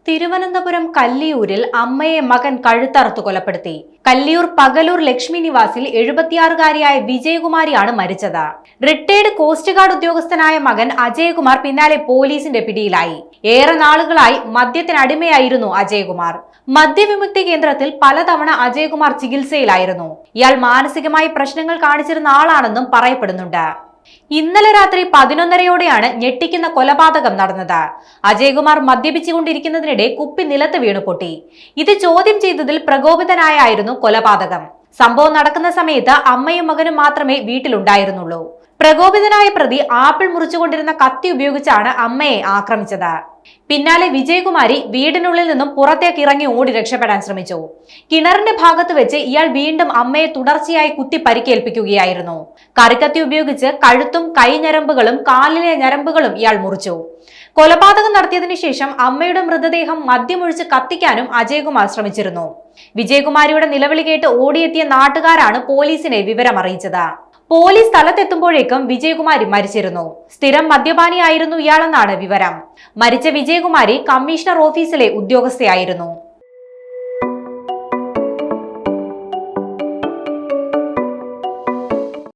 തിരുവനന്തപുരം കല്ലിയൂരിൽ അമ്മയെ മകൻ കഴുത്തറുത്തു കൊലപ്പെടുത്തി. കല്ലിയൂർ പകലൂർ ലക്ഷ്മി നിവാസിൽ 76-കാരിയായ വിജയകുമാരിയാണ് മരിച്ചത്. റിട്ടയർഡ് കോസ്റ്റ് ഗാർഡ് ഉദ്യോഗസ്ഥനായ മകൻ അജയകുമാർ പിന്നാലെ പോലീസിന്റെ പിടിയിലായി. ഏറെ നാളുകളായി മദ്യത്തിനടിമയായിരുന്നു അജയകുമാർ. മദ്യവിമുക്തി കേന്ദ്രത്തിൽ പലതവണ അജയകുമാർ ചികിത്സയിലായിരുന്നു. ഇയാൾ മാനസികമായി പ്രശ്നങ്ങൾ കാണിച്ചിരുന്ന ആളാണെന്നും പറയപ്പെടുന്നുണ്ട്. ഇന്നലെ രാത്രി 11:30-യോടെയാണ് ഞെട്ടിക്കുന്ന കൊലപാതകം നടന്നത്. അജയകുമാർ മദ്യപിച്ചുകൊണ്ടിരിക്കുന്നതിനിടെ കുപ്പി നിലത്ത് വീണു പൊട്ടി. ഇത് ചോദ്യം ചെയ്തതിൽ പ്രകോപിതനായായിരുന്നു കൊലപാതകം. സംഭവം നടക്കുന്ന സമയത്ത് അമ്മയും മകനും മാത്രമേ വീട്ടിലുണ്ടായിരുന്നുള്ളൂ. പ്രകോപിതനായ പ്രതി ആപ്പിൾ മുറിച്ചുകൊണ്ടിരുന്ന കത്തി ഉപയോഗിച്ചാണ് അമ്മയെ ആക്രമിച്ചത്. പിന്നാലെ വിജയകുമാരി വീടിനുള്ളിൽ നിന്നും പുറത്തേക്ക് ഇറങ്ങി ഓടി രക്ഷപ്പെടാൻ ശ്രമിച്ചു. കിണറിന്റെ ഭാഗത്ത് വെച്ച് ഇയാൾ വീണ്ടും അമ്മയെ തുടർച്ചയായി കുത്തി പരിക്കേൽപ്പിക്കുകയായിരുന്നു. കറിക്കത്തി ഉപയോഗിച്ച് കഴുത്തും കൈഞ്ഞരമ്പുകളും കാലിലെ ഞരമ്പുകളും ഇയാൾ മുറിച്ചു. കൊലപാതകം നടത്തിയതിനു ശേഷം അമ്മയുടെ മൃതദേഹം മദ്യമൊഴിച്ച് കത്തിക്കാനും അജയകുമാർ ശ്രമിച്ചിരുന്നു. വിജയകുമാരിയുടെ നിലവിളി കേട്ട് ഓടിയെത്തിയ നാട്ടുകാരാണ് പോലീസിനെ വിവരം അറിയിച്ചത്. പോലീസ് സ്ഥലത്തെത്തുമ്പോഴേക്കും വിജയകുമാരി മരിച്ചിരുന്നു. സ്ഥിരം മദ്യപാനിയായിരുന്നു ഇയാളെന്നാണ് വിവരം. മരിച്ച വിജയകുമാരി കമ്മീഷണർ ഓഫീസിലെ ഉദ്യോഗസ്ഥയായിരുന്നു.